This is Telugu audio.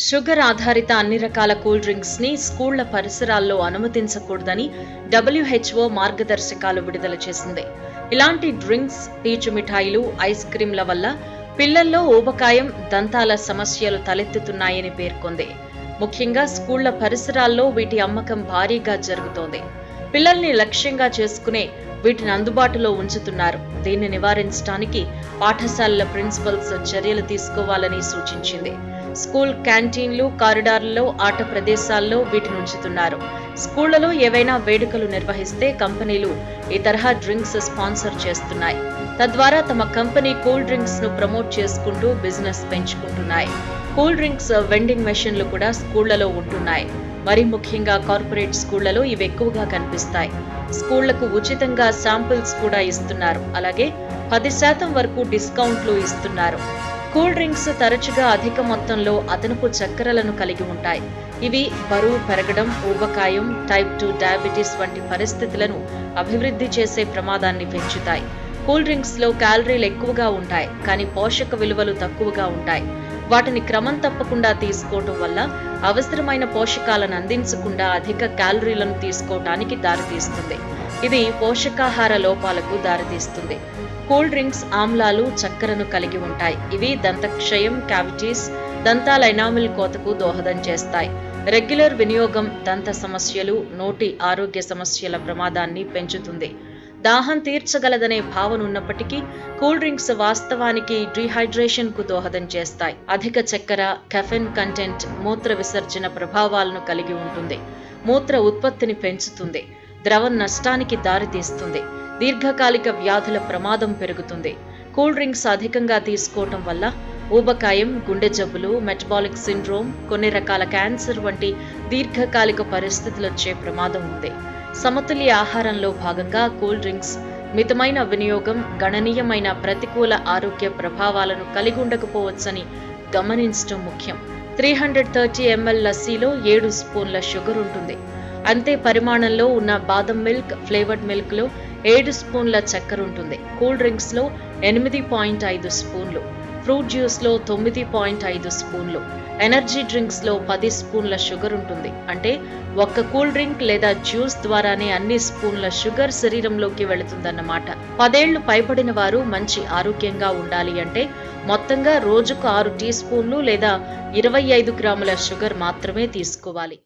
షుగర్ ఆధారిత అన్ని రకాల కూల్ డ్రింక్స్ ని స్కూళ్ల పరిసరాల్లో అనుమతించకూడదని డబ్ల్యూహెచ్ఓ మార్గదర్శకాలు విడుదల చేసింది. ఇలాంటి డ్రింక్స్, పీచు మిఠాయిలు, ఐస్ క్రీంల వల్ల పిల్లల్లో ఊబకాయం, దంతాల సమస్యలు తలెత్తుతున్నాయని పేర్కొంది. ముఖ్యంగా స్కూళ్ల పరిసరాల్లో వీటి అమ్మకం భారీగా జరుగుతోంది. పిల్లల్ని లక్ష్యంగా చేసుకునే వీటిని అందుబాటులో ఉంచుతున్నారు. దీన్ని నివారించడానికి పాఠశాలల ప్రిన్సిపల్స్ చర్యలు తీసుకోవాలని సూచించింది. స్కూల్ క్యాంటీన్లు, కారిడార్లలో, ఆట ప్రదేశాల్లో వీటిని ఉంచుతున్నారు. స్కూళ్లలో ఏవైనా వేడుకలు నిర్వహిస్తే కంపెనీలు ఈ తరహా డ్రింక్స్ స్పాన్సర్ చేస్తున్నాయి. తద్వారా తమ కంపెనీ కూల్ డ్రింక్స్ ను ప్రమోట్ చేసుకుంటూ బిజినెస్ పెంచుకుంటున్నాయి. కూల్ డ్రింక్స్ వెండింగ్ మెషిన్లు కూడా స్కూళ్లలో ఉంటున్నాయి. మరీ ముఖ్యంగా కార్పొరేట్ స్కూళ్లలో ఇవి ఎక్కువగా కనిపిస్తాయి. స్కూళ్లకు ఉచితంగా శాంపిల్స్ కూడా ఇస్తున్నారు. అలాగే 10% వరకు డిస్కౌంట్లు ఇస్తున్నారు. కూల్ డ్రింక్స్ తరచుగా అధిక మొత్తంలో అదనపు చక్కెరలను కలిగి ఉంటాయి. ఇవి బరువు పెరగడం, ఊబకాయం, టైప్ 2 డయాబెటీస్ వంటి పరిస్థితులను అభివృద్ధి చేసే ప్రమాదాన్ని పెంచుతాయి. కూల్ డ్రింక్స్ లో క్యాలరీలు ఎక్కువగా ఉంటాయి, కానీ పోషక విలువలు తక్కువగా ఉంటాయి. వాటిని క్రమం తప్పకుండా తీసుకోవటం వల్ల అవసరమైన పోషకాలను అందించకుండా అధిక క్యాలరీలను తీసుకోవటానికి దారితీస్తుంది. ఇది పోషకాహార లోపాలకు దారితీస్తుంది. కూల్ డ్రింక్స్ ఆమ్లాలు, చక్కెరను కలిగి ఉంటాయి. ఇవి దంతక్షయం, క్యావిటీస్, దంతాల ఎనామిల్ కోతకు దోహదం చేస్తాయి. రెగ్యులర్ వినియోగం దంత సమస్యలు, నోటి ఆరోగ్య సమస్యల ప్రమాదాన్ని పెంచుతుంది. దాహం తీర్చగలదనే భావన ఉన్నప్పటికీ కూల్ డ్రింక్స్ వాస్తవానికి డీహైడ్రేషన్ కు దోహదం చేస్తాయి. అధిక చక్కెర, కెఫెన్ కంటెంట్ మూత్ర విసర్జన ప్రభావాలను కలిగి ఉంటుంది. మూత్ర ఉత్పత్తిని పెంచుతుంది. ద్రవం నష్టానికి దారితీస్తుంది. దీర్ఘకాలిక వ్యాధుల ప్రమాదం పెరుగుతుంది. కూల్ డ్రింక్స్ అధికంగా తీసుకోవటం వల్ల ఊబకాయం, గుండె జబ్బులు, మెటబాలిక్ సిండ్రోమ్, కొన్ని రకాల క్యాన్సర్ వంటి దీర్ఘకాలిక పరిస్థితులు వచ్చే ప్రమాదం ఉంది. సమతుల్య ఆహారంలో భాగంగా కూల్ డ్రింక్స్ మితమైన వినియోగం గణనీయమైన ప్రతికూల ఆరోగ్య ప్రభావాలను కలిగి ఉండకపోవచ్చని గమనించడం ముఖ్యం. 330 ml లస్సీలో 7 స్పూన్ల షుగర్ ఉంటుంది. అంతే పరిమాణంలో ఉన్న బాదం మిల్క్, ఫ్లేవర్డ్ మిల్క్ లో 7 స్పూన్ల చక్కెర ఉంటుంది. కూల్ డ్రింక్స్ లో 8.5 స్పూన్లు, ఫ్రూట్ జ్యూస్ లో 9.5 స్పూన్లు, ఎనర్జీ డ్రింక్స్ లో 10 స్పూన్ల షుగర్ ఉంటుంది. అంటే ఒక్క కూల్ డ్రింక్ లేదా జ్యూస్ ద్వారానే అన్ని స్పూన్ల షుగర్ శరీరంలోకి వెళుతుందన్నమాట. 10 ఏళ్లు పైబడిన వారు మంచి ఆరోగ్యంగా ఉండాలి అంటే మొత్తంగా రోజుకు 6 టీ స్పూన్లు లేదా 25 గ్రాముల షుగర్ మాత్రమే తీసుకోవాలి.